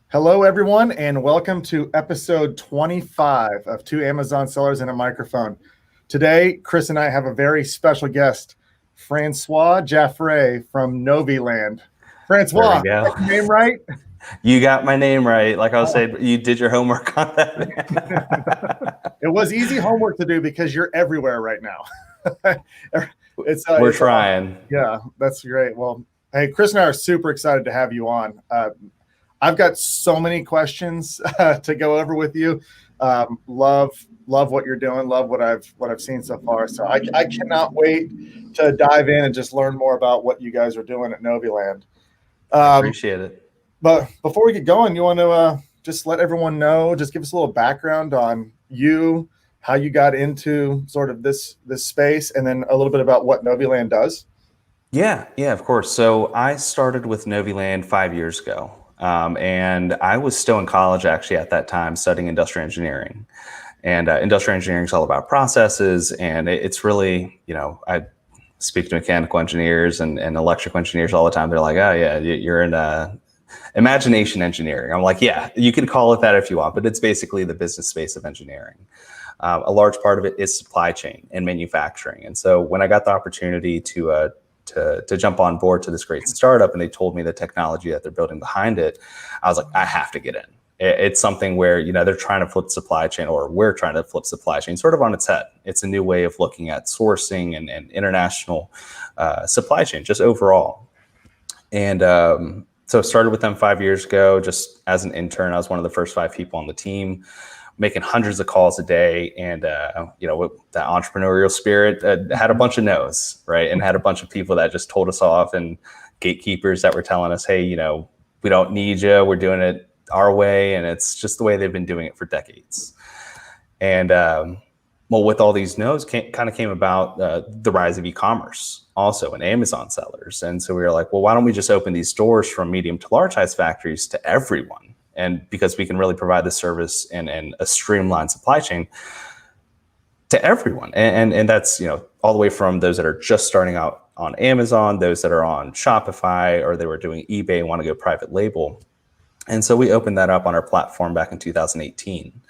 Hello, everyone, and welcome to episode 25 of Two Amazon Sellers and a Microphone. Today, Chris and I have a very special guest, Francois Jaffres from Noviland. Francois, There we go. name right? You got my name right. Like I was saying, you did your homework on that. It was easy homework to do because you're everywhere right now. We're trying. Yeah, that's great. Well, hey, Chris and I are super excited to have you on. I've got so many questions to go over with you. Love what you're doing. Love what I've seen so far. So I cannot wait to dive in and just learn more about what you guys are doing at Noviland. Appreciate it. But before we get going, you want to just let everyone know, just give us a little background on you, how you got into sort of this space, and then a little bit about what Noviland does. Yeah, of course. So I started with Noviland 5 years ago. And I was still in college actually at that time studying industrial engineering. And industrial engineering is all about processes. And it's really, I speak to mechanical engineers and electrical engineers all the time. They're like, oh, yeah, you're in imagination engineering. I'm like, yeah, you can call it that if you want, but it's basically the business space of engineering. A large part of it is supply chain and manufacturing. And so when I got the opportunity to jump on board to this great startup and they told me the technology that they're building behind it, I was like, I have to get in. It's something where, they're trying to flip supply chain, or we're trying to flip supply chain sort of on its head. It's a new way of looking at sourcing and international supply chain just overall. And so I started with them 5 years ago, just as an intern. I was one of the first 5 people on the team, making hundreds of calls a day. And, with that entrepreneurial spirit, had a bunch of no's, right? And had a bunch of people that just told us off, and gatekeepers that were telling us, hey, we don't need you. We're doing it our way. And it's just the way they've been doing it for decades. And, with all these no's kind of came about the rise of e-commerce also, and Amazon sellers. And so we were like, well, why don't we just open these doors from medium to large size factories to everyone? And because we can really provide the service and a streamlined supply chain to everyone. And that's, all the way from those that are just starting out on Amazon, those that are on Shopify, or they were doing eBay and want to go private label. And so we opened that up on our platform back in 2018.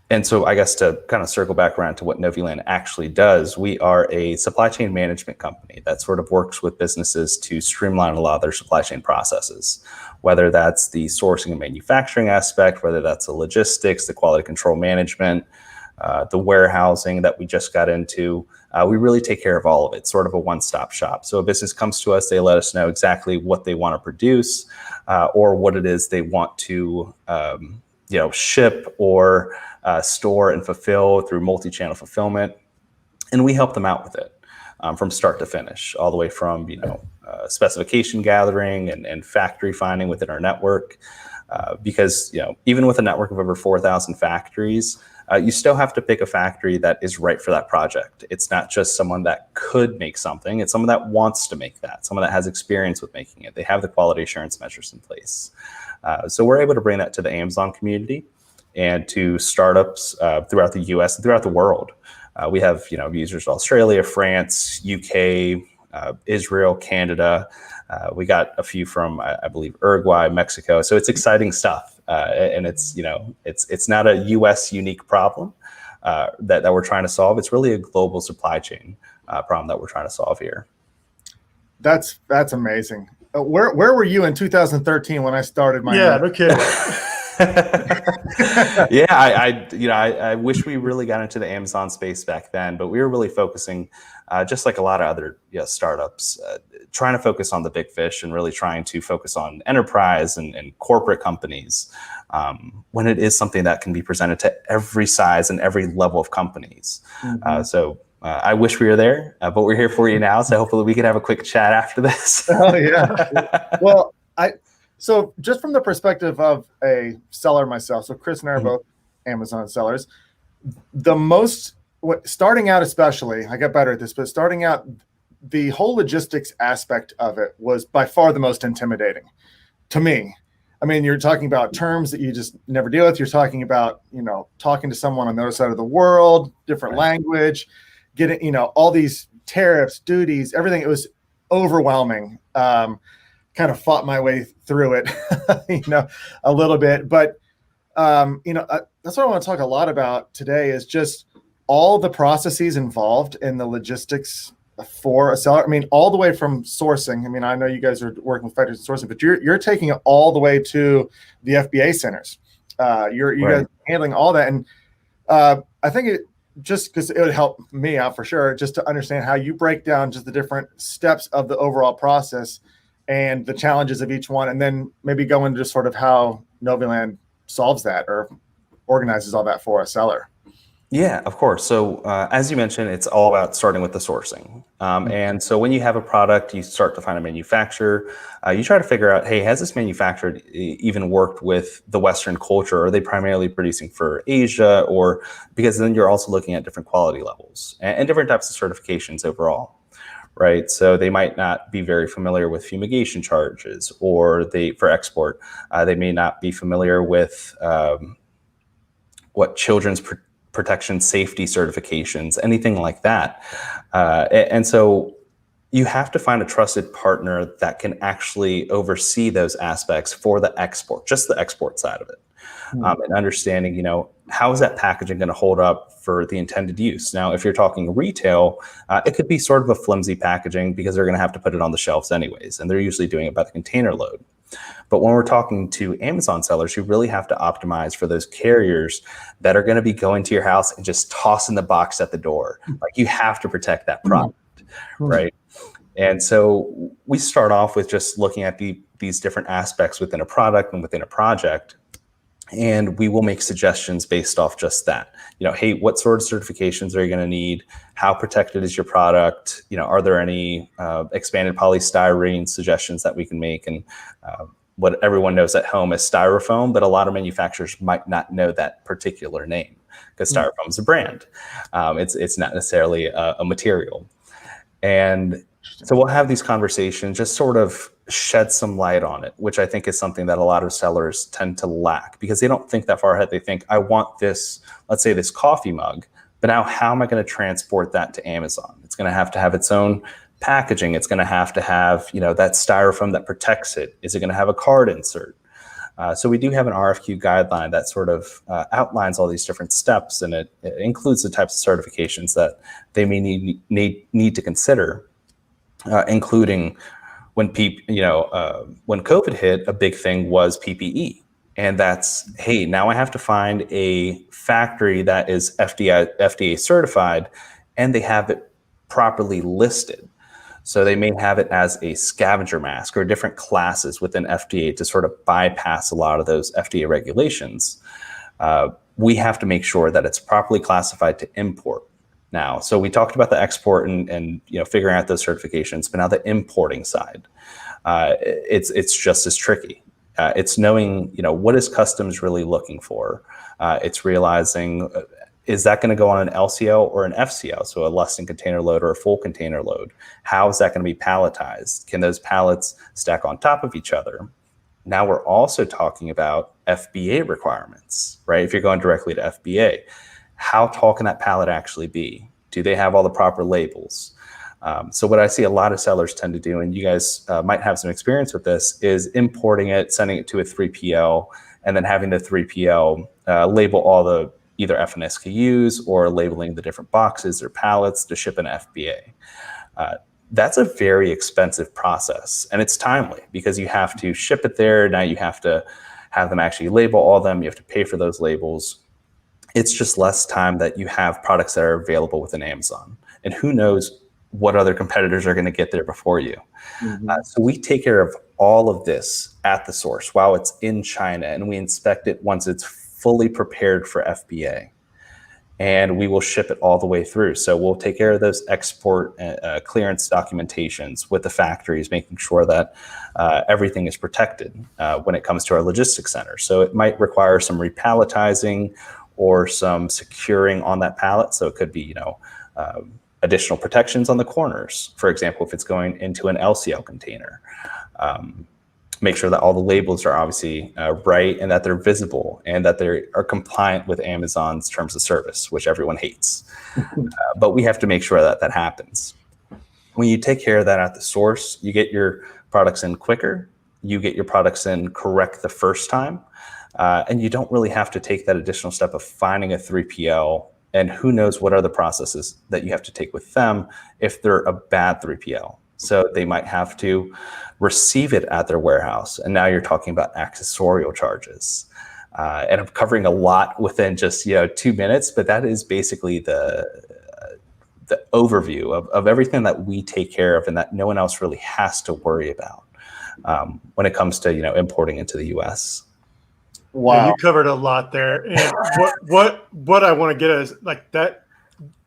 And so I guess to kind of circle back around to what Noviland actually does, we are a supply chain management company that sort of works with businesses to streamline a lot of their supply chain processes, whether that's the sourcing and manufacturing aspect, whether that's the logistics, the quality control management, the warehousing that we just got into. We really take care of all of it, sort of a one-stop shop. So a business comes to us, they let us know exactly what they want to produce, or what it is they want to ship or store and fulfill through multi-channel fulfillment. And we help them out with it from start to finish, all the way from, specification gathering and factory finding within our network. Because, even with a network of over 4,000 factories, you still have to pick a factory that is right for that project. It's not just someone that could make something. It's someone that wants to make that, someone that has experience with making it. They have the quality assurance measures in place. So we're able to bring that to the Amazon community and to startups throughout the US and throughout the world. We have users in Australia, France, UK, Israel, Canada. We got a few from, I believe, Uruguay, Mexico. So it's exciting stuff. And it's not a US unique problem that we're trying to solve. It's really a global supply chain problem that we're trying to solve here. That's amazing. Where were you in 2013 when I started my? Yeah, no kidding. Yeah, I wish we really got into the Amazon space back then, but we were really focusing, just like a lot of other startups, trying to focus on the big fish and really trying to focus on enterprise and corporate companies, when it is something that can be presented to every size and every level of companies. Mm-hmm. I wish we were there, but we're here for you now. So hopefully we can have a quick chat after this. Oh, yeah. Well, so just from the perspective of a seller myself, so Chris and I are both Amazon sellers. Starting out especially, I got better at this, but starting out, the whole logistics aspect of it was by far the most intimidating to me. I mean, you're talking about terms that you just never deal with. You're talking about, talking to someone on the other side of the world, different language, getting, all these tariffs, duties, everything. It was overwhelming. kind of fought my way through it, a little bit. But that's what I want to talk a lot about today is just all the processes involved in the logistics for a seller. I mean, all the way from sourcing. I mean, I know you guys are working with factories and sourcing, but you're taking it all the way to the FBA centers. You guys are handling all that. And I think it just because it would help me out for sure, just to understand how you break down just the different steps of the overall process and the challenges of each one, and then maybe go into just sort of how Noviland solves that or organizes all that for a seller. Yeah, of course. So as you mentioned, it's all about starting with the sourcing. And so when you have a product, you start to find a manufacturer. You try to figure out, hey, has this manufacturer even worked with the Western culture? Are they primarily producing for Asia? Or because then you're also looking at different quality levels and different types of certifications overall. Right, so they might not be very familiar with fumigation charges, or for export, they may not be familiar with what children's protection safety certifications, anything like that. And so you have to find a trusted partner that can actually oversee those aspects for the export, just the export side of it. And understanding, how is that packaging going to hold up for the intended use? Now, if you're talking retail, it could be sort of a flimsy packaging because they're going to have to put it on the shelves anyways, and they're usually doing it by the container load. But when we're talking to Amazon sellers, you really have to optimize for those carriers that are going to be going to your house and just tossing the box at the door. Like, you have to protect that product, right? And so we start off with just looking at these different aspects within a product and within a project. And we will make suggestions based off just that. Hey, what sort of certifications are you going to need? How protected is your product? Are there any expanded polystyrene suggestions that we can make? And what everyone knows at home is styrofoam, but a lot of manufacturers might not know that particular name because styrofoam is a brand. It's not necessarily a material. And so we'll have these conversations, just sort of shed some light on it, which I think is something that a lot of sellers tend to lack because they don't think that far ahead. They think, I want this, let's say this coffee mug, but now how am I going to transport that to Amazon? It's going to have its own packaging. It's going to have that styrofoam that protects it. Is it going to have a card insert? So we do have an Rfq guideline that sort of outlines all these different steps, and it includes the types of certifications that they may need to consider, including when when COVID hit, a big thing was PPE. And that's, hey, now I have to find a factory that is FDA certified and they have it properly listed. So they may have it as a scavenger mask or different classes within FDA to sort of bypass a lot of those FDA regulations. We have to make sure that it's properly classified to import now. So we talked about the export and figuring out those certifications, but now the importing side, it's just as tricky. It's knowing, what is customs really looking for? It's realizing, is that going to go on an LCL or an FCL? So a less than container load or a full container load. How is that going to be palletized? Can those pallets stack on top of each other? Now we're also talking about FBA requirements, right? If you're going directly to FBA, how tall can that pallet actually be? Do they have all the proper labels? So what I see a lot of sellers tend to do, and you guys might have some experience with this, is importing it, sending it to a 3PL, and then having the 3PL label all the either FN SKUs or labeling the different boxes or pallets to ship an FBA. That's a very expensive process, and it's timely because you have to ship it there. Now you have to have them actually label all of them. You have to pay for those labels. It's just less time that you have products that are available within Amazon. And who knows what other competitors are going to get there before you. So we take care of all of this at the source while it's in China, and we inspect it once it's fully prepared for FBA. And we will ship it all the way through. So we'll take care of those export clearance documentations with the factories, making sure that everything is protected when it comes to our logistics center. So it might require some repalletizing or some securing on that pallet. So it could be, additional protections on the corners. For example, if it's going into an LCL container, make sure that all the labels are obviously right and that they're visible and that they are compliant with Amazon's terms of service, which everyone hates. But we have to make sure that that happens. When you take care of that at the source, you get your products in quicker, you get your products in correct the first time. And you don't really have to take that additional step of finding a 3PL, and who knows what other processes that you have to take with them if they're a bad 3PL. So they might have to receive it at their warehouse. And now you're talking about accessorial charges. And I'm covering a lot within just 2 minutes, but that is basically the overview of everything that we take care of and that no one else really has to worry about when it comes to importing into the U.S. Wow, yeah, you covered a lot there. And what I want to get at is like that.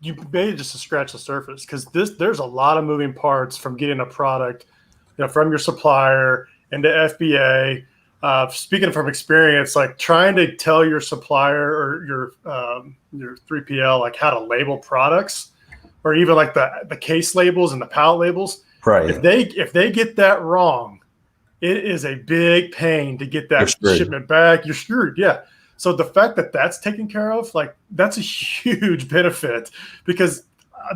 You made just to scratch the surface, because there's a lot of moving parts from getting a product, from your supplier into FBA. Speaking from experience, like trying to tell your supplier or your 3PL like how to label products, or even like the case labels and the pallet labels. Right. If they get that wrong, it is a big pain to get that shipment back. You're screwed. Yeah. So the fact that that's taken care of, like that's a huge benefit, because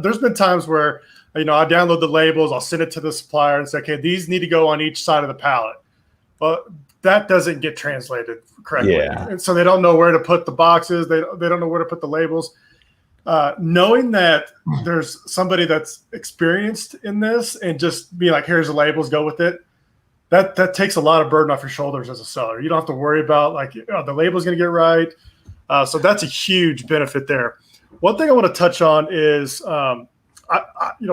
there's been times where, I download the labels, I'll send it to the supplier and say, okay, these need to go on each side of the pallet. Well, that doesn't get translated correctly. Yeah. And so they don't know where to put the boxes. They don't know where to put the labels. Knowing that there's somebody that's experienced in this and just be like, here's the labels, go with it. That takes a lot of burden off your shoulders as a seller. You don't have to worry about like the label's going to get right. So that's a huge benefit there. One thing I want to touch on is,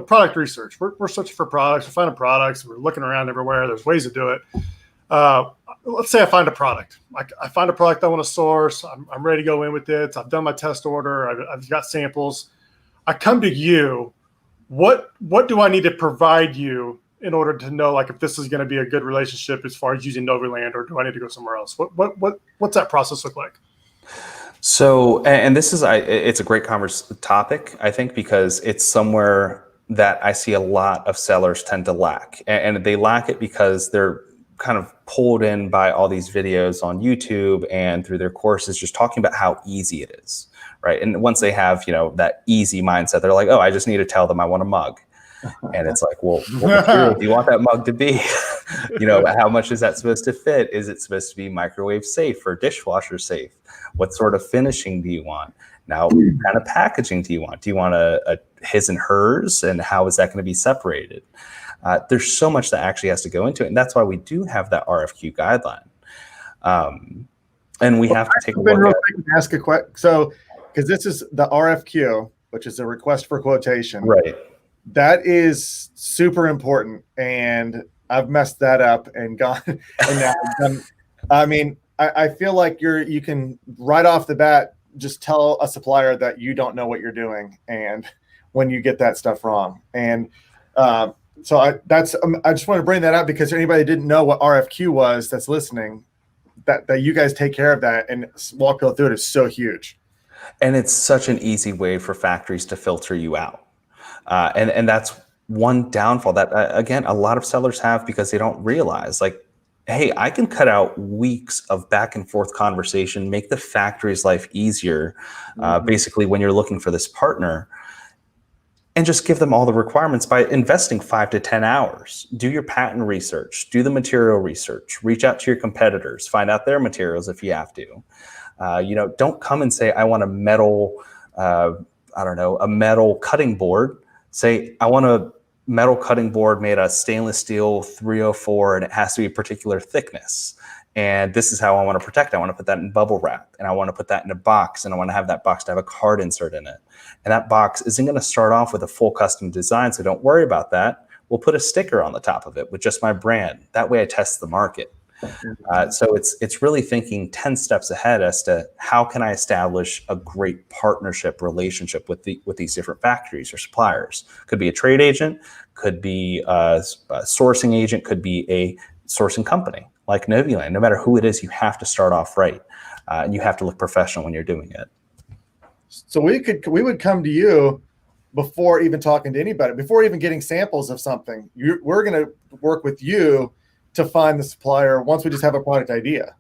product research. We're searching for products. We're finding products. We're looking around everywhere. There's ways to do it. Let's say I find a product. I find a product I want to source. I'm ready to go in with it. I've done my test order. I've got samples. I come to you. What do I need to provide you in order to know like if this is going to be a good relationship as far as using Noviland, or do I need to go somewhere else? What's that process look like? So, and this is, it's a great topic, I think, because it's somewhere that I see a lot of sellers tend to lack. And they lack it because they're kind of pulled in by all these videos on YouTube and through their courses, just talking about how easy it is, right? And once they have, that easy mindset, they're like, oh, I just need to tell them I want a mug. And it's like, well, what material do you want that mug to be? How much is that supposed to fit? Is it supposed to be microwave safe or dishwasher safe? What sort of finishing do you want? Now, what kind of packaging do you want? Do you want a his and hers? And how is that going to be separated? There's so much that actually has to go into it. And that's why we do have that RFQ guideline. And we have to take a look at it. Ask a question. So, because this is the RFQ, which is a request for quotation. Right. That is super important, and I've messed that up and gone. And now, I feel like you can right off the bat just tell a supplier that you don't know what you're doing, and when you get that stuff wrong. And so I just want to bring that up because anybody didn't know what RFQ was that's listening, that you guys take care of that and walk through it is so huge. And it's such an easy way for factories to filter you out. And that's one downfall that, again, a lot of sellers have because they don't realize, like, hey, I can cut out weeks of back and forth conversation, make the factory's life easier, basically when you're looking for this partner, and just give them all the requirements by investing 5 to 10 hours. Do your patent research, do the material research, reach out to your competitors, find out their materials if you have to. Don't come and say, I want a metal, a metal cutting board. Say, I want a metal cutting board made out of stainless steel 304, and it has to be a particular thickness. And this is how I want to protect it. I want to put that in bubble wrap, and I want to put that in a box, and I want to have that box to have a card insert in it. And that box isn't going to start off with a full custom design, so don't worry about that. We'll put a sticker on the top of it with just my brand. That way I test the market. So it's really thinking 10 steps ahead as to how can I establish a great partnership relationship with these different factories or suppliers. Could be a trade agent, could be a sourcing agent, could be a sourcing company like Noviland. No matter who it is, you have to start off right, and you have to look professional when you're doing it. So we would come to you before even talking to anybody, before even getting samples of something. We're going to work with you to find the supplier once we just have a product idea.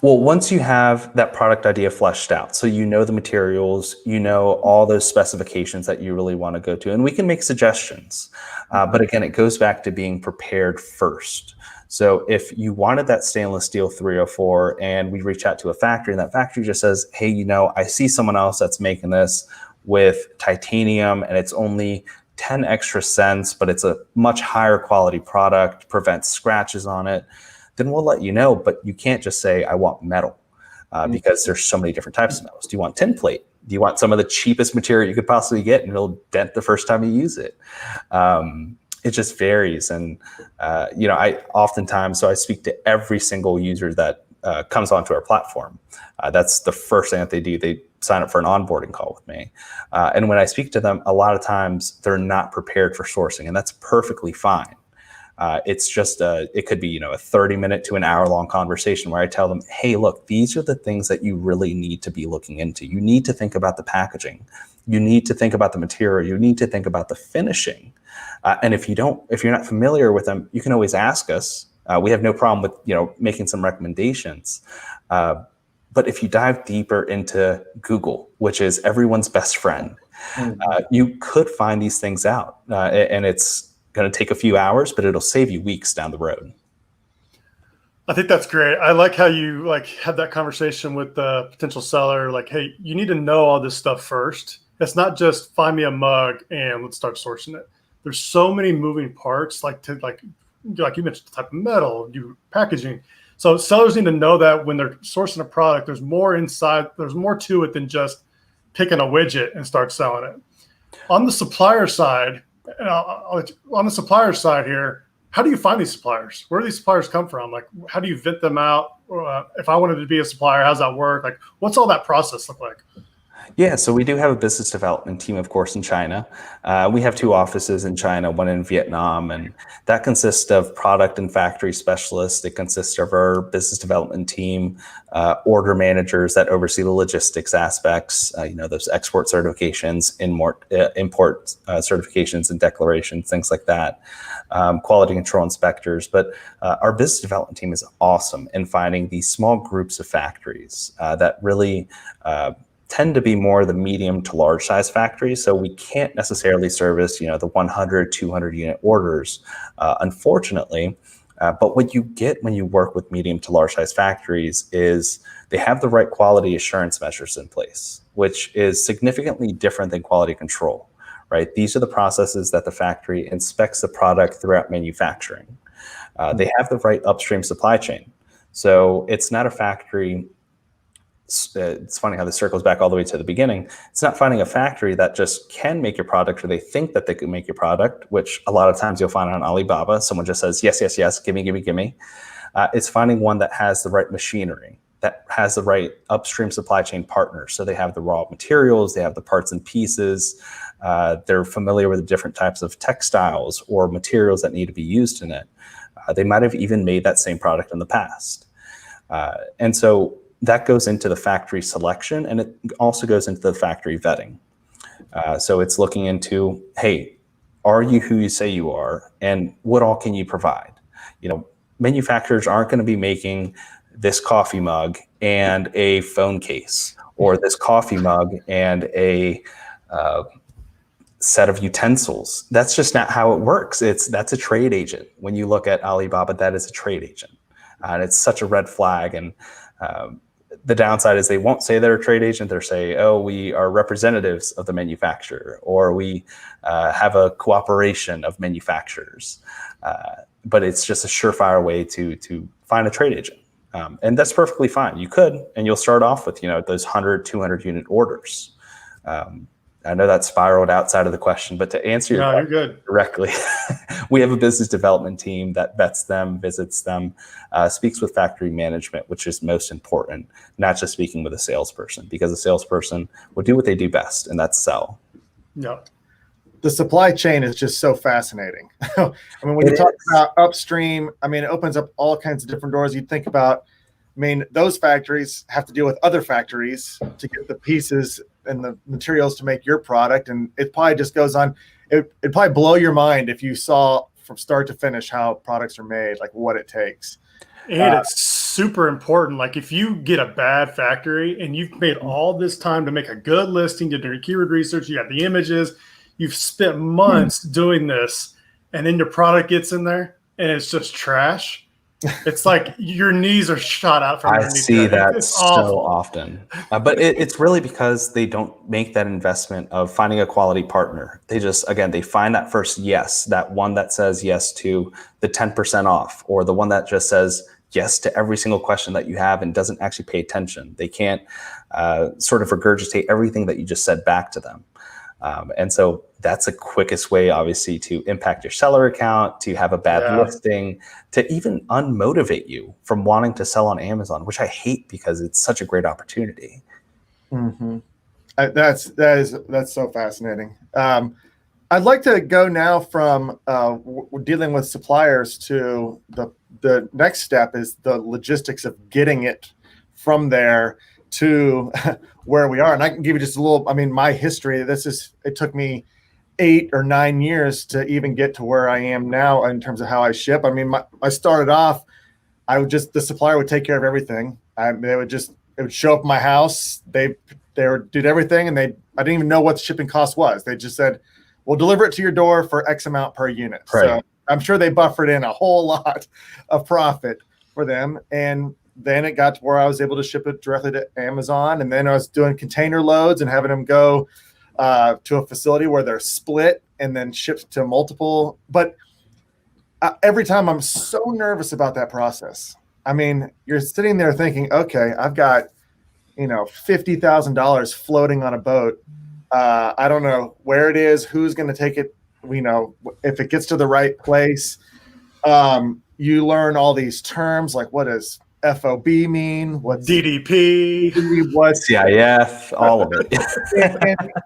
Well, once you have that product idea fleshed out, so you know the materials, you know all those specifications that you really want to go to, and we can make suggestions. But again, it goes back to being prepared first. So if you wanted that stainless steel 304 and we reach out to a factory and that factory just says, hey, you know, I see someone else that's making this with titanium and it's only 10 extra cents, but it's a much higher quality product, prevents scratches on it, then we'll let you know. But you can't just say, I want metal, because there's so many different types of metals. Do you want tin plate? Do you want some of the cheapest material you could possibly get and it'll dent the first time you use it? It just varies. And, you know, I speak to every single user that comes onto our platform. That's the first thing that they do. They sign up for an onboarding call with me. And when I speak to them, a lot of times they're not prepared for sourcing, and that's perfectly fine. It's just it could be, you know, a 30-minute to an hour-long conversation where I tell them, hey, look, these are the things that you really need to be looking into. You need to think about the packaging. You need to think about the material. You need to think about the finishing. And if you're not familiar with them, you can always ask us. We have no problem with, you know, making some recommendations. But if you dive deeper into Google, which is everyone's best friend, you could find these things out. And it's going to take a few hours, but it'll save you weeks down the road. I think that's great. I like how you have that conversation with the potential seller. Like, hey, you need to know all this stuff first. It's not just find me a mug and let's start sourcing it. There's so many moving parts, like you mentioned, the type of metal, packaging. So sellers need to know that when they're sourcing a product, there's more inside, there's more to it than just picking a widget and start selling it. On the supplier side, here, how do you find these suppliers? Where do these suppliers come from? Like, how do you vet them out? If I wanted to be a supplier, how's that work? Like, what's all that process look like? Yeah, so we do have a business development team, of course, in China. We have 2 offices in China, 1 in Vietnam, and that consists of product and factory specialists. It consists of our business development team, order managers that oversee the logistics aspects, you know, those export certifications, import certifications and declarations, things like that, quality control inspectors. But our business development team is awesome in finding these small groups of factories that really tend to be more the medium to large size factories. So we can't necessarily service, you know, the 100, 200 unit orders, unfortunately. But what you get when you work with medium to large size factories is they have the right quality assurance measures in place, which is significantly different than quality control, right? These are the processes that the factory inspects the product throughout manufacturing. They have the right upstream supply chain. So it's not a factory. It's funny how this circles back all the way to the beginning. It's not finding a factory that just can make your product, or they think that they can make your product, which a lot of times you'll find on Alibaba. Someone just says, yes, yes, yes, give me, give me, give me. It's finding one that has the right machinery, that has the right upstream supply chain partners. So they have the raw materials, they have the parts and pieces. They're familiar with the different types of textiles or materials that need to be used in it. They might have even made that same product in the past. And so that goes into the factory selection, and it also goes into the factory vetting. So it's looking into, hey, are you who you say you are, and what all can you provide? You know, manufacturers aren't going to be making this coffee mug and a phone case, or this coffee mug and a set of utensils. That's just not how it works. That's a trade agent. When you look at Alibaba, that is a trade agent, and it's such a red flag. And the downside is they won't say they're a trade agent. They'll say, oh, we are representatives of the manufacturer, or we have a cooperation of manufacturers. But it's just a surefire way to find a trade agent. And that's perfectly fine. You could, and you'll start off with, you know, those 100, 200 unit orders. I know that spiraled outside of the question, but to answer your question directly, we have a business development team that vets them, visits them, speaks with factory management, which is most important, not just speaking with a salesperson, because a salesperson will do what they do best, and that's sell. Yeah. The supply chain is just so fascinating. I mean, when you talk about upstream, I mean, it opens up all kinds of different doors. You'd think about, I mean, those factories have to deal with other factories to get the pieces and the materials to make your product. And it probably just goes on. It'd probably blow your mind if you saw from start to finish how products are made, like what it takes. And it's super important. Like if you get a bad factory and you've made all this time to make a good listing, did your keyword research, you got the images, you've spent months doing this, and then your product gets in there and it's just trash. It's like your knees are shot out from I underneath see you. that It's so awful. often, but it's really because they don't make that investment of finding a quality partner. They just, again, they find that first yes, that one that says yes to the 10% off, or the one that just says yes to every single question that you have and doesn't actually pay attention. They can't sort of regurgitate everything that you just said back to them. And so that's the quickest way, obviously, to impact your seller account, to have a bad listing, to even unmotivate you from wanting to sell on Amazon, which I hate because it's such a great opportunity. Mm-hmm. That's so fascinating. I'd like to go now from dealing with suppliers to the next step is the logistics of getting it from there to where we are. And I can give you just a little, I mean, my history, it took me 8 or 9 years to even get to where I am now in terms of how I ship. I mean, I started off, the supplier would take care of everything. It would show up at my house. They did everything, and I didn't even know what the shipping cost was. They just said, we'll deliver it to your door for X amount per unit. Right. So I'm sure they buffered in a whole lot of profit for them. And then it got to where I was able to ship it directly to Amazon. And then I was doing container loads and having them go to a facility where they're split and then shipped to multiple. But every time I'm so nervous about that process. I mean, you're sitting there thinking, okay, I've got, $50,000 floating on a boat. I don't know where it is, who's going to take it, if it gets to the right place. You learn all these terms, like what does FOB mean? What's DDP? What's CIF? All of it.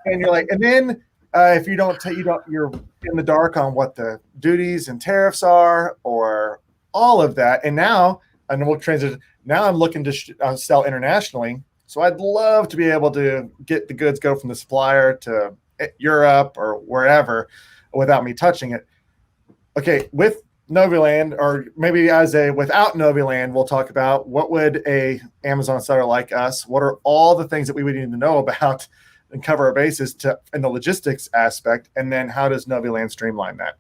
and you're like, and then if you don't, you're in the dark on what the duties and tariffs are, or all of that. And now, and we'll transition. Now I'm looking to sell internationally. So I'd love to be able to get the goods go from the supplier to Europe or wherever without me touching it. Okay, with Noviland, or maybe without Noviland, we'll talk about what would a Amazon seller like us, what are all the things that we would need to know about and cover our bases in the logistics aspect, and then how does Noviland streamline that?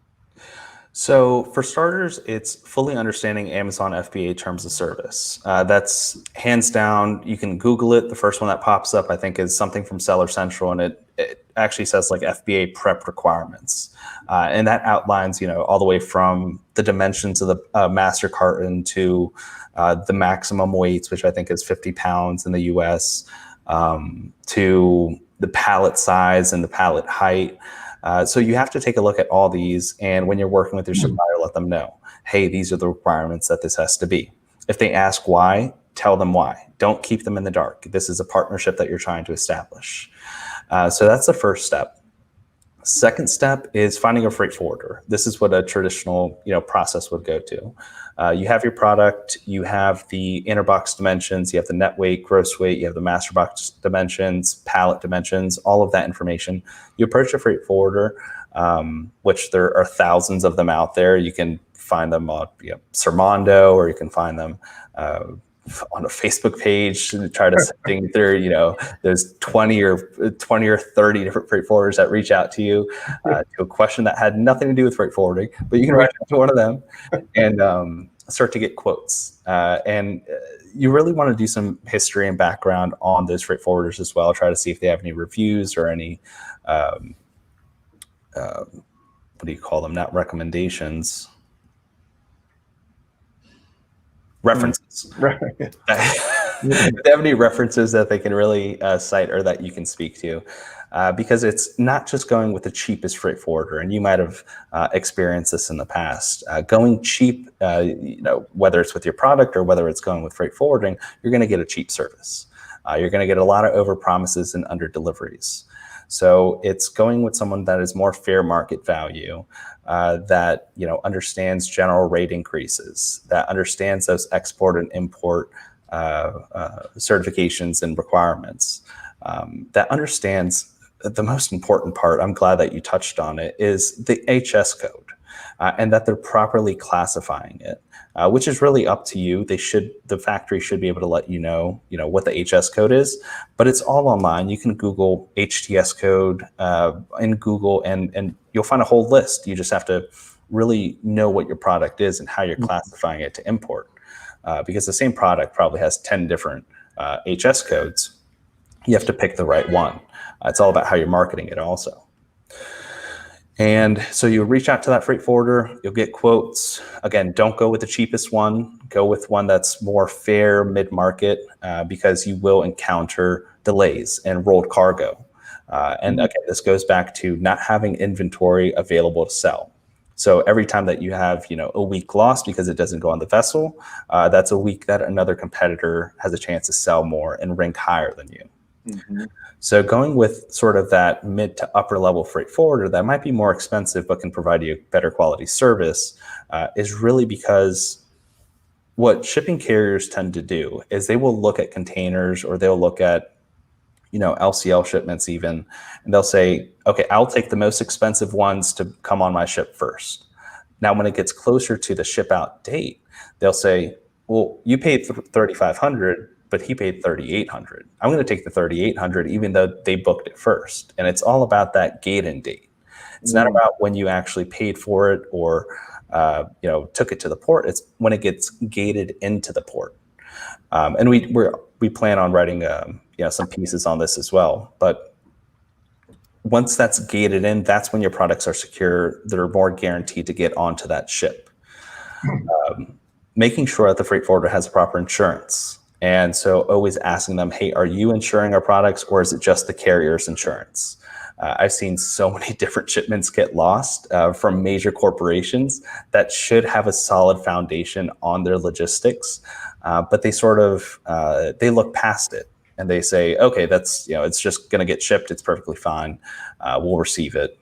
So for starters, it's fully understanding Amazon FBA terms of service. That's hands down. You can Google it. The first one that pops up, I think, is something from Seller Central, and it actually says like FBA prep requirements. And that outlines, all the way from the dimensions of the master carton to the maximum weights, which I think is 50 pounds in the US, to the pallet size and the pallet height. So you have to take a look at all these, and when you're working with your supplier, let them know, hey, these are the requirements that this has to be. If they ask why, tell them why. Don't keep them in the dark. This is a partnership that you're trying to establish. So that's the first step. Second step is finding a freight forwarder. This is what a traditional process would go to. You have your product, you have the inner box dimensions, you have the net weight, gross weight, you have the master box dimensions, pallet dimensions, all of that information. You approach a freight forwarder, which there are thousands of them out there. You can find them on Sermondo, or you can find them on a Facebook page to try to think through, there's 20 or 30 different freight forwarders that reach out to you to a question that had nothing to do with freight forwarding, but you can reach out to one of them and start to get quotes. And you really want to do some history and background on those freight forwarders as well. Try to see if they have any reviews or any, what do you call them? Not recommendations. References. Right. If they have any references that they can really cite or that you can speak to, because it's not just going with the cheapest freight forwarder, and you might have experienced this in the past. Going cheap, whether it's with your product or whether it's going with freight forwarding, you're going to get a cheap service. You're going to get a lot of over promises and under deliveries. So it's going with someone that is more fair market value, that understands general rate increases, that understands those export and import certifications and requirements, that understands the most important part. I'm glad that you touched on it, is the HS code, and that they're properly classifying it, which is really up to you. The factory should be able to let you know what the HS code is, but it's all online. You can Google HTS code in Google, and you'll find a whole list. You just have to really know what your product is and how you're classifying it to import. Because the same product probably has 10 different HS codes. You have to pick the right one. It's all about how you're marketing it also. And so you reach out to that freight forwarder, you'll get quotes. Again, don't go with the cheapest one. Go with one that's more fair mid-market because you will encounter delays and rolled cargo. And again, this goes back to not having inventory available to sell. So every time that you have, a week lost because it doesn't go on the vessel, that's a week that another competitor has a chance to sell more and rank higher than you. Mm-hmm. So going with sort of that mid to upper level freight forwarder that might be more expensive but can provide you better quality service is really because what shipping carriers tend to do is they will look at containers, or they'll look at LCL shipments even, and they'll say, okay, I'll take the most expensive ones to come on my ship first. Now, when it gets closer to the ship out date, they'll say, well, you paid $3,500, but he paid $3,800. I'm going to take the $3,800 even though they booked it first. And it's all about that gate-in date. It's not about when you actually paid for it or took it to the port. It's when it gets gated into the port. And we plan on writing some pieces on this as well. But once that's gated in, that's when your products are secure. They're more guaranteed to get onto that ship. Making sure that the freight forwarder has proper insurance. And so always asking them, hey, are you insuring our products, or is it just the carrier's insurance? I've seen so many different shipments get lost from major corporations that should have a solid foundation on their logistics, but they sort of they look past it and they say, okay, that's it's just going to get shipped. It's perfectly fine. We'll receive it.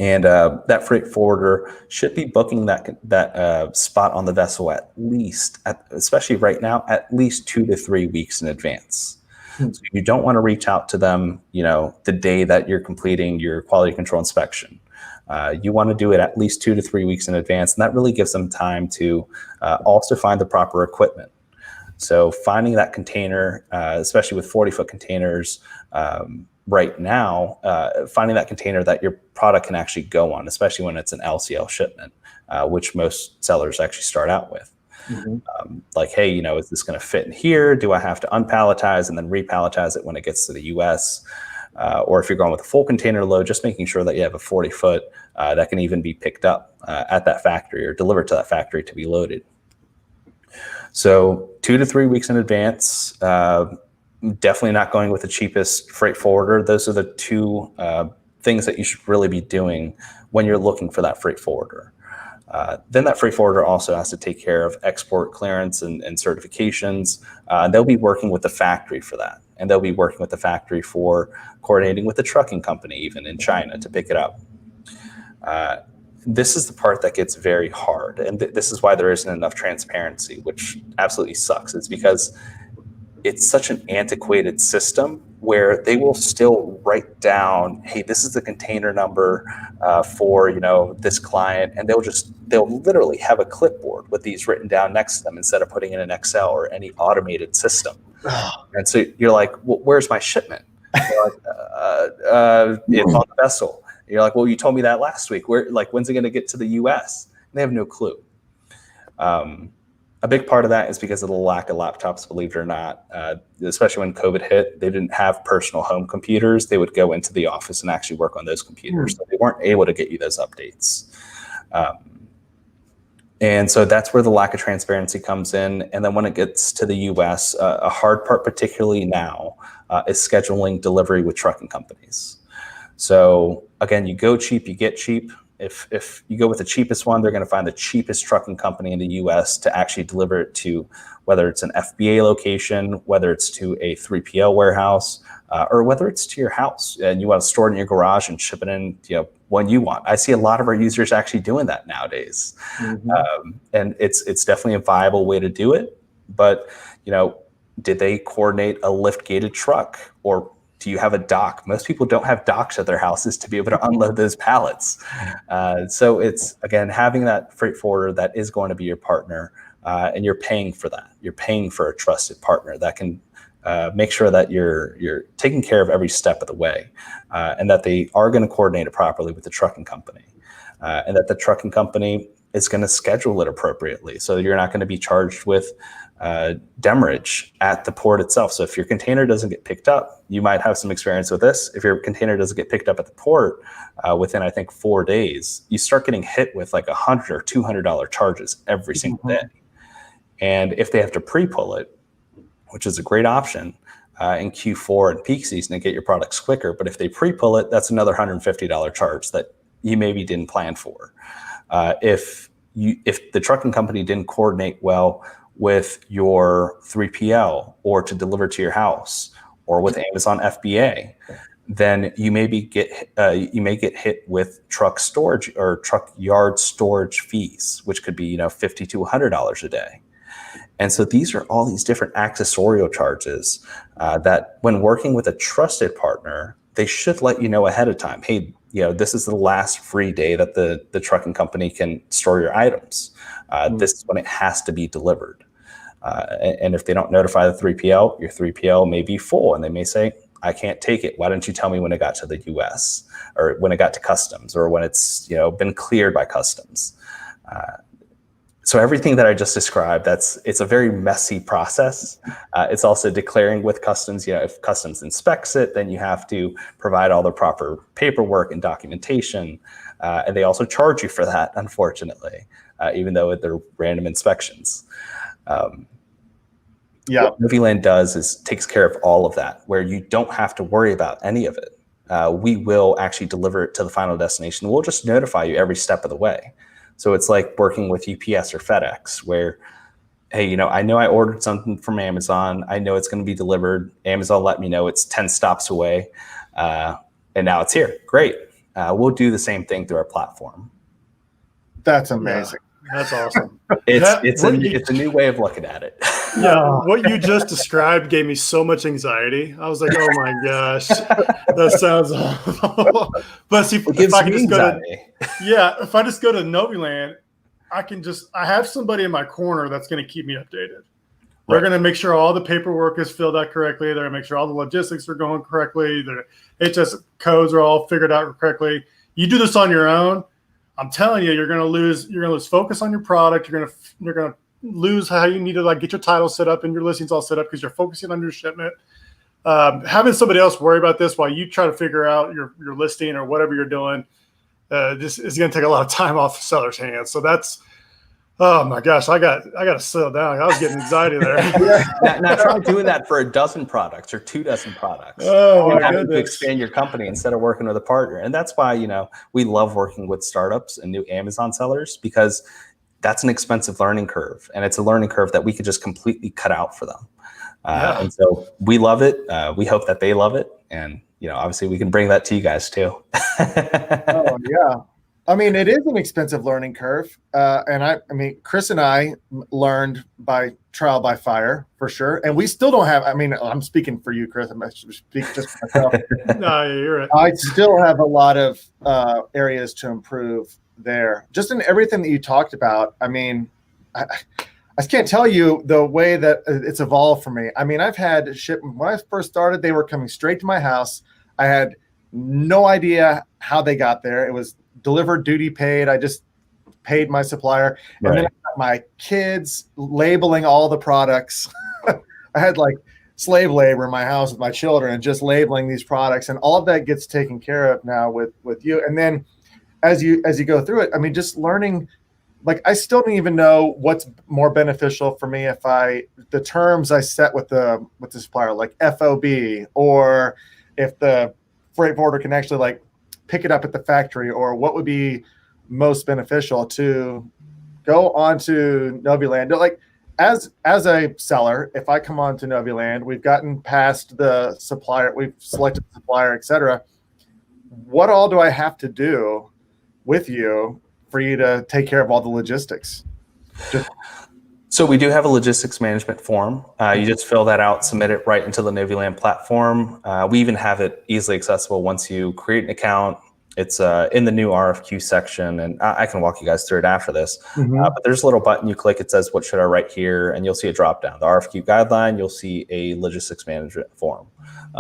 And that freight forwarder should be booking that spot on the vessel at least, especially right now, at least 2 to 3 weeks in advance. So you don't want to reach out to them, the day that you're completing your quality control inspection. You want to do it at least 2 to 3 weeks in advance, and that really gives them time to also find the proper equipment. So finding that container, especially with 40-foot containers, right now, finding that container that your product can actually go on, especially when it's an LCL shipment, which most sellers actually start out with. Mm-hmm. Like, hey, is this going to fit in here? Do I have to unpalletize and then repalletize it when it gets to the US? Or if you're going with a full container load, just making sure that you have a 40-foot that can even be picked up at that factory or delivered to that factory to be loaded. So 2 to 3 weeks in advance. Definitely not going with the cheapest freight forwarder. Those are the two things that you should really be doing when you're looking for that freight forwarder. Then that freight forwarder also has to take care of export clearance and certifications. They'll be working with the factory for that. And they'll be working with the factory for coordinating with the trucking company, even in China, to pick it up. This is the part that gets very hard. And this is why there isn't enough transparency, which absolutely sucks. It's because it's such an antiquated system where they will still write down, hey, this is the container number for this client, and they'll literally have a clipboard with these written down next to them instead of putting in an Excel or any automated system. And so you're like, well, where's my shipment? You're like, it's on the vessel. And you're like, well, you told me that last week. When's it going to get to the US? And they have no clue. A big part of that is because of the lack of laptops, believe it or not. Especially when COVID hit, they didn't have personal home computers. They would go into the office and actually work on those computers. So they weren't able to get you those updates. And so that's where the lack of transparency comes in. And then when it gets to the US, a hard part, particularly now, is scheduling delivery with trucking companies. So again, you go cheap, you get cheap. If you go with the cheapest one, they're going to find the cheapest trucking company in the US to actually deliver it to, whether it's an FBA location, whether it's to a 3PL warehouse, or whether it's to your house and you want to store it in your garage and ship it in, when you want. I see a lot of our users actually doing that nowadays. Mm-hmm. And it's definitely a viable way to do it. But, did they coordinate a lift gated truck, or do you have a dock? Most people don't have docks at their houses to be able to unload those pallets. So it's, again, having that freight forwarder that is going to be your partner, and you're paying for that. You're paying for a trusted partner that can make sure that you're taking care of every step of the way, and that they are going to coordinate it properly with the trucking company. and that the trucking company is going to schedule it appropriately. So you're not going to be charged with demurrage at the port itself. So if your container doesn't get picked up, you might have some experience with this. If your container doesn't get picked up at the port within, I think, 4 days, you start getting hit with like $100 or $200 charges every single day. And if they have to pre-pull it, which is a great option in Q4 and peak season to get your products quicker, but if they pre-pull it, that's another $150 charge that you maybe didn't plan for. If the trucking company didn't coordinate well with your 3PL or to deliver to your house or with Amazon FBA, then you may get hit with truck storage or truck yard storage fees, which could be $50 to $100 a day. And so these are all these different accessorial charges that when working with a trusted partner, they should let you know ahead of time. Hey, this is the last free day that the trucking company can store your items. This is when it has to be delivered. And if they don't notify the 3PL, your 3PL may be full and they may say, I can't take it. Why don't you tell me when it got to the US or when it got to customs or when it's been cleared by customs? So everything that I just described, it's a very messy process. It's also declaring with customs, if customs inspects it, then you have to provide all the proper paperwork and documentation. And they also charge you for that, unfortunately, even though they're random inspections. What Noviland does is takes care of all of that, where you don't have to worry about any of it. We will actually deliver it to the final destination. We'll just notify you every step of the way. So it's like working with UPS or FedEx where, hey, I know I ordered something from Amazon. I know it's going to be delivered. Amazon let me know it's 10 stops away. And now it's here. Great. We'll do the same thing through our platform. That's amazing. Yeah, that's awesome. It's a new way of looking at it. Yeah, what you just described gave me so much anxiety. I was like, oh my gosh, that sounds awful. But see, if I just go to Noviland, I have somebody in my corner that's going to keep me updated. They're going to make sure all the paperwork is filled out correctly. They're going to make sure all the logistics are going correctly. The HS codes are all figured out correctly. You do this on your own, I'm telling you, you're going to lose focus on your product. You're going to lose how you need to get your title set up and your listings all set up because you're focusing on your shipment. Having somebody else worry about this while you try to figure out your listing or whatever you're doing, this is going to take a lot of time off the seller's hands. So that's, oh my gosh, I got to settle down. I was getting anxiety there. now try doing that for a dozen products or 24 products. Oh my goodness. goodness. To expand your company instead of working with a partner. And that's why, we love working with startups and new Amazon sellers because that's an expensive learning curve. And it's a learning curve that we could just completely cut out for them. And so we love it. We hope that they love it. And, obviously we can bring that to you guys too. Oh, yeah. I mean, it is an expensive learning curve. And I mean, Chris and I learned by trial by fire for sure. And we still don't have, I'm speaking for you, Chris. I'm speaking just for myself. No, you're right. I still have a lot of areas to improve there. Just in everything that you talked about. I mean, I can't tell you the way that it's evolved for me. I mean, I've had shipment when I first started, they were coming straight to my house. I had no idea how they got there. It was delivered, duty paid. I just paid my supplier. Right. And then I got my kids labeling all the products. I had like slave labor in my house with my children and just labeling these products. And all of that gets taken care of now with you. And then as you go through it, I mean, just learning, like I still don't even know what's more beneficial for me if the terms I set with the supplier, like FOB, or if the freight forwarder can actually like pick it up at the factory, or what would be most beneficial to go onto Noviland. Like as a seller, if I come on to Noviland, we've gotten past the supplier, we've selected the supplier, etc. What all do I have to do with you for you to take care of all the logistics? So we do have a logistics management form. You just fill that out, submit it right into the Noviland platform. We even have it easily accessible once you create an account. It's in the new RFQ section, and I can walk you guys through it after this. But there's a little button you click. It says, what should I write here? And you'll see a drop down. The Rfq Guideline, you'll see a logistics management form.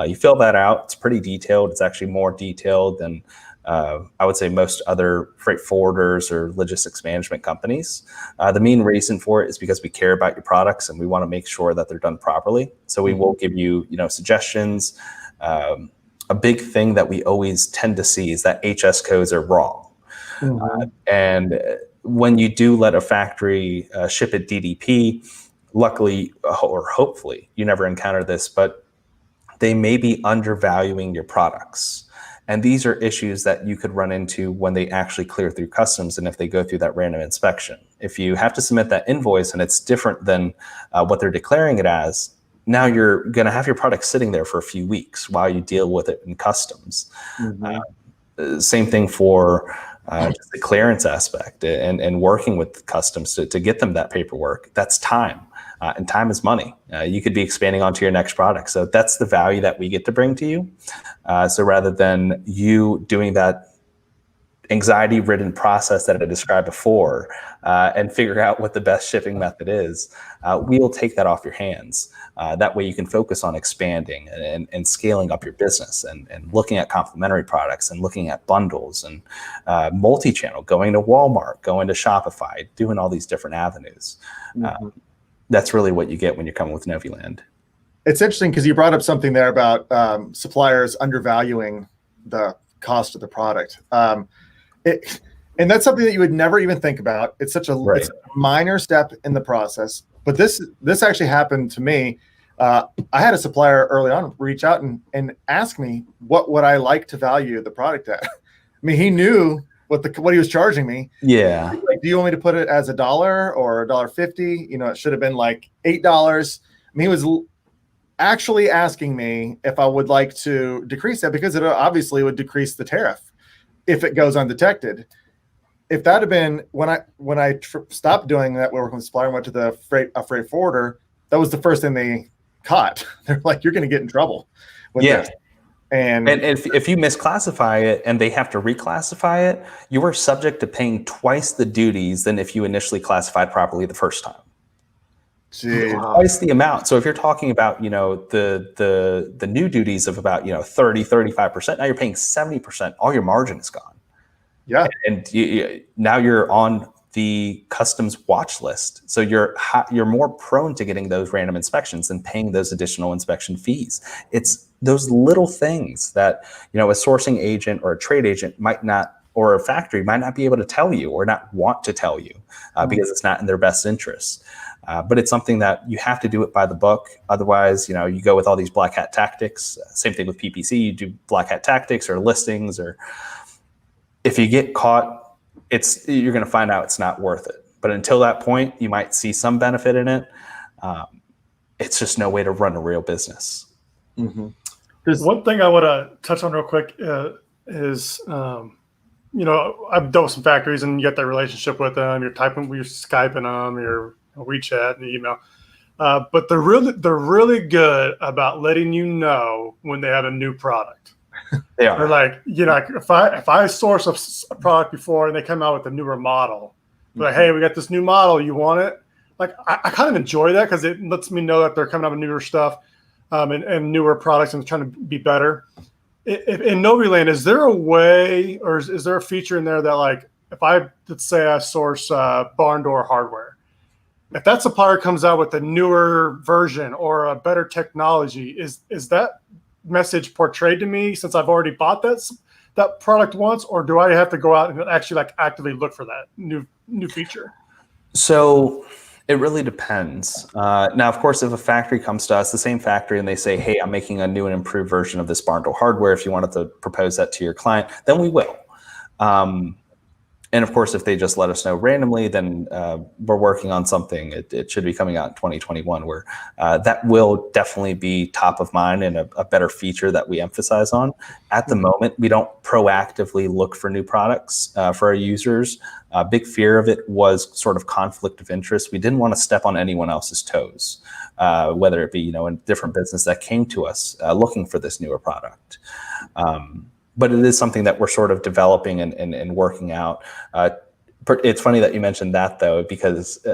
You fill that out. It's pretty detailed. It's actually more detailed than I would say most other freight forwarders or logistics management companies. The main reason for it is because we care about your products and we want to make sure that they're done properly. So we will give you, suggestions. A big thing that we always tend to see is that HS codes are wrong. And when you do let a factory ship at DDP, luckily or hopefully you never encounter this, but they may be undervaluing your products. And these are issues that you could run into when they actually clear through customs and if they go through that random inspection. If you have to submit that invoice and it's different than what they're declaring it as, now you're going to have your product sitting there for a few weeks while you deal with it in customs. Same thing for just the clearance aspect and working with customs to get them that paperwork. That's time. And time is money. You could be expanding onto your next product. So that's the value that we get to bring to you. So rather than you doing that anxiety-ridden process that I described before and figure out what the best shipping method is, we'll take that off your hands. That way you can focus on expanding and scaling up your business and looking at complementary products and looking at bundles and multi-channel, going to Walmart, going to Shopify, doing all these different avenues. That's really what you get when you're coming with Noviland. It's interesting because you brought up something there about suppliers undervaluing the cost of the product. And that's something that you would never even think about. It's such a, it's a minor step in the process. But this actually happened to me. I had a supplier early on reach out and ask me what would I like to value the product at. I mean, he knew what he was charging me. Yeah. Like, do you want me to put it as $1 or $1.50? It should have been like $8. I mean, he was actually asking me if I would like to decrease that because it obviously would decrease the tariff if it goes undetected. If that had been when I stopped doing that, we were working with supplier and went to a freight forwarder, that was the first thing they caught. They're like, you're going to get in trouble with this. And if you misclassify it and they have to reclassify it, you are subject to paying twice the duties than if you initially classified properly the first time. Twice the amount. So if you're talking about, the new duties of about, 30, 35%, now you're paying 70%, all your margin is gone. Yeah. And now you're on the customs watch list. So you're more prone to getting those random inspections and paying those additional inspection fees. It's those little things that, a sourcing agent or a trade agent might not, or a factory might not be able to tell you or not want to tell you because it's not in their best interest. But it's something that you have to do it by the book. Otherwise, you go with all these black hat tactics. Same thing with PPC. You do black hat tactics or listings, or if you get caught, you're going to find out it's not worth it. But until that point, you might see some benefit in it. It's just no way to run a real business. One thing I want to touch on real quick is, I've dealt with some factories and you get that relationship with them. You're Skyping them, you're WeChat and email. But they're really good about letting you know when they have a new product. They are. They're like, if I source a product before and they come out with a newer model, like, hey, we got this new model, you want it? Like, I kind of enjoy that because it lets me know that they're coming out with newer stuff and newer products and trying to be better. In Noviland, is there a way or is there a feature in there that, like, if let's say I source barn door hardware, if that supplier comes out with a newer version or a better technology, is that message portrayed to me since I've already bought that product once, or do I have to go out and actually actively look for that new feature? So it really depends. Now, of course, if a factory comes to us, the same factory, and they say, hey, I'm making a new and improved version of this barn door hardware, if you wanted to propose that to your client, then we will. And of course, if they just let us know randomly, then we're working on something. It should be coming out in 2021 where that will definitely be top of mind and a better feature that we emphasize on. At the moment, we don't proactively look for new products for our users. A big fear of it was sort of conflict of interest. We didn't want to step on anyone else's toes, whether it be, in different business that came to us looking for this newer product. But it is something that we're sort of developing and working out. It's funny that you mentioned that, though, because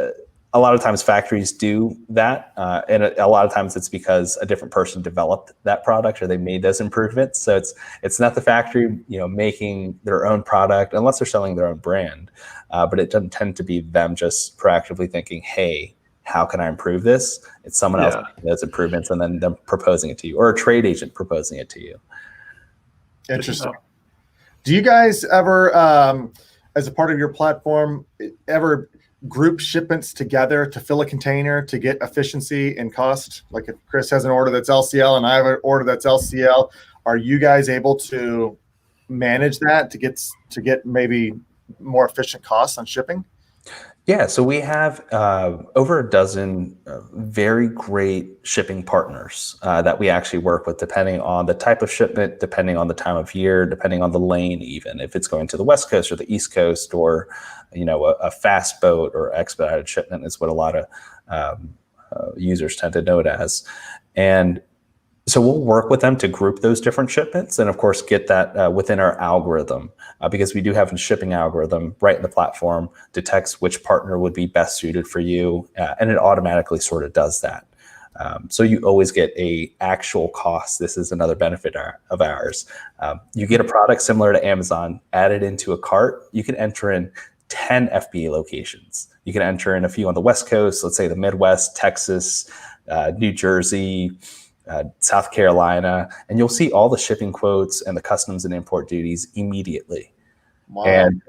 a lot of times factories do that, and a lot of times it's because a different person developed that product or they made those improvements. So it's not the factory, making their own product unless they're selling their own brand, but it doesn't tend to be them just proactively thinking, "Hey, how can I improve this?" It's someone else making those improvements and then them proposing it to you, or a trade agent proposing it to you. Interesting. Do you guys ever, as a part of your platform, ever group shipments together to fill a container to get efficiency and cost? Like if Chris has an order that's LCL and I have an order that's LCL, are you guys able to manage that to get maybe more efficient costs on shipping? Yeah, so we have over a dozen very great shipping partners that we actually work with, depending on the type of shipment, depending on the time of year, depending on the lane, even if it's going to the West Coast or the East Coast, or a fast boat or expedited shipment is what a lot of users tend to know it as. And so we'll work with them to group those different shipments, and of course get that within our algorithm, because we do have a shipping algorithm right in the platform, detects which partner would be best suited for you, and it automatically sort of does that. So you always get a actual cost. This is another benefit of ours. You get a product similar to Amazon, add it into a cart, you can enter in 10 FBA locations. You can enter in a few on the West Coast, let's say the Midwest, Texas, New Jersey, South Carolina, and you'll see all the shipping quotes and the customs and import duties immediately. Wow. And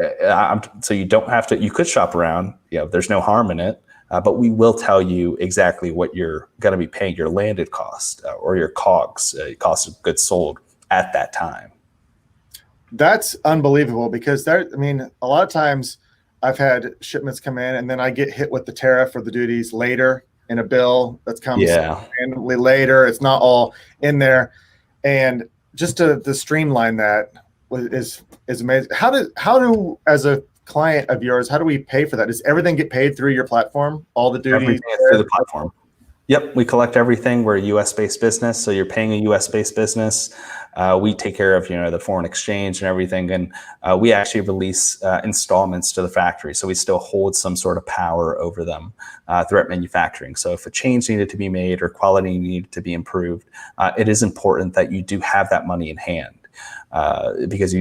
so you don't have to, you could shop around, there's no harm in it, but we will tell you exactly what you're going to be paying your landed cost or your COGS, cost of goods sold at that time. That's unbelievable, because a lot of times I've had shipments come in and then I get hit with the tariff or the duties later in a bill that comes randomly later. It's not all in there. And just to streamline that is amazing. How do, as a client of yours, how do we pay for that? Does everything get paid through your platform? All the duties? Everything is through the platform. Yep, we collect everything. We're a U.S.-based business, so you're paying a U.S.-based business. We take care of the foreign exchange and everything, and we actually release installments to the factory, so we still hold some sort of power over them throughout manufacturing. So if a change needed to be made or quality needed to be improved, it is important that you do have that money in hand, because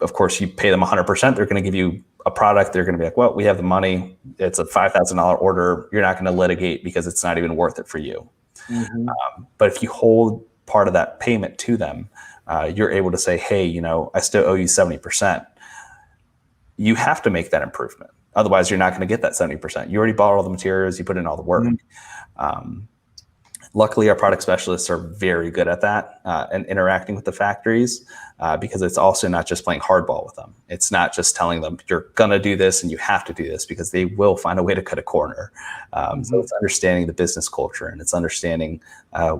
of course, you pay them 100%. They're going to give you a product. They're going to be like, well, we have the money. It's a $5,000 order. You're not going to litigate because it's not even worth it for you. Mm-hmm. But if you hold part of that payment to them, you're able to say, hey, I still owe you 70%. You have to make that improvement. Otherwise, you're not going to get that 70%. You already bought all the materials. You put in all the work. Mm-hmm. Luckily, our product specialists are very good at that and interacting with the factories, because it's also not just playing hardball with them. It's not just telling them you're going to do this and you have to do this, because they will find a way to cut a corner. So it's understanding the business culture, and it's understanding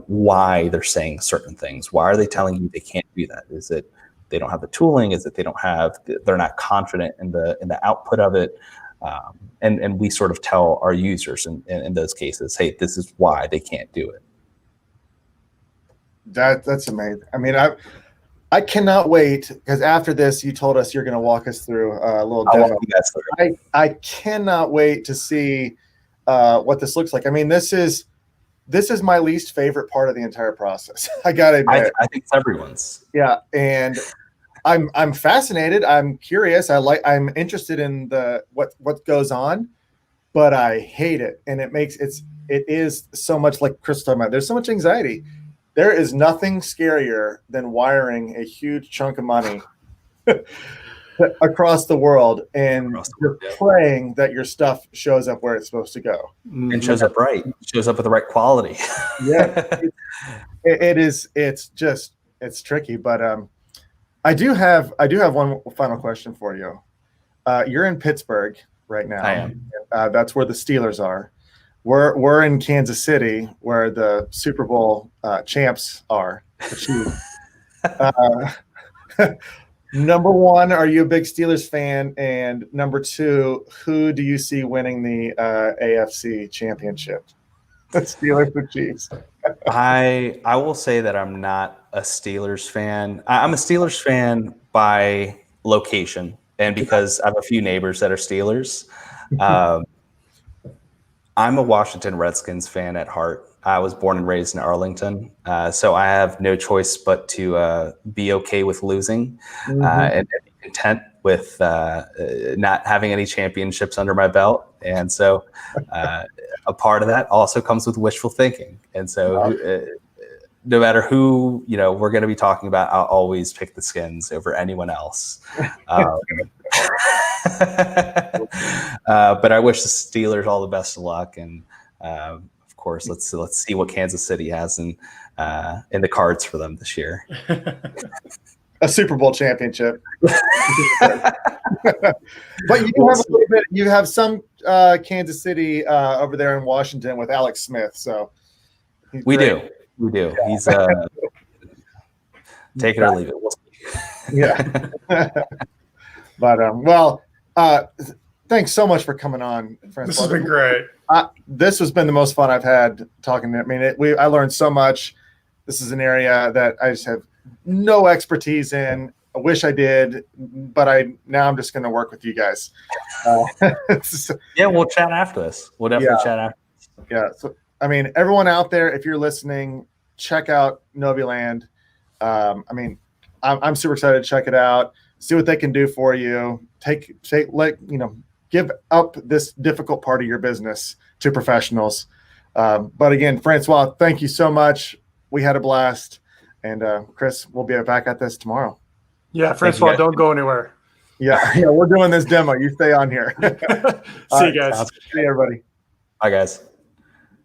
why they're saying certain things. Why are they telling you they can't do that? Is it they don't have the tooling? Is it they're not confident in the output of it? And we sort of tell our users in those cases, hey, this is why they can't do it. That's amazing. I cannot wait, because after this, you told us you're going to walk us through a little demo. I cannot wait to see what this looks like. This is my least favorite part of the entire process. I gotta admit. I think it's everyone's. Yeah, and I'm fascinated. I'm curious. I'm interested in what goes on, but I hate it, and it is so much, like Chris was talking about. There's so much anxiety. There is nothing scarier than wiring a huge chunk of money across the world, and you're praying that your stuff shows up where it's supposed to go, and shows up right. Shows up with the right quality. Yeah, it is. It's tricky, but I do have one final question for you. You're in Pittsburgh right now. I am. That's where the Steelers are. We're in Kansas City, where the Super Bowl champs are. Number one, are you a big Steelers fan? And number two, who do you see winning the AFC championship? The Steelers or Chiefs? I will say that I'm not a Steelers fan. I'm a Steelers fan by location, and because I have a few neighbors that are Steelers. I'm a Washington Redskins fan at heart. I was born and raised in Arlington, so I have no choice but to be okay with losing and be content with not having any championships under my belt. And so a part of that also comes with wishful thinking. And so no matter who we're going to be talking about, I'll always pick the Skins over anyone else. But I wish the Steelers all the best of luck, and of course, let's see what Kansas City has in the cards for them this year. A Super Bowl championship. But you do have a little bit. You have some Kansas City over there in Washington with Alex Smith. So we do. Yeah. He's take it or leave it. Yeah. But thanks so much for coming on, Francois. This has been great. This has been the most fun I've had talking. I mean, I learned so much. This is an area that I just have no expertise in. I wish I did, but now I'm just going to work with you guys. Yeah, we'll chat after this. We'll definitely chat after this. Yeah. So, I mean, everyone out there, if you're listening, check out Noviland. I mean, I'm super excited to check it out. See what they can do for you. Give up this difficult part of your business to professionals. But again, Francois, thank you so much. We had a blast. And Chris, we'll be back at this tomorrow. Yeah, Francois, don't go anywhere. Yeah, we're doing this demo. You stay on here. See you guys. See you, everybody. Bye, guys.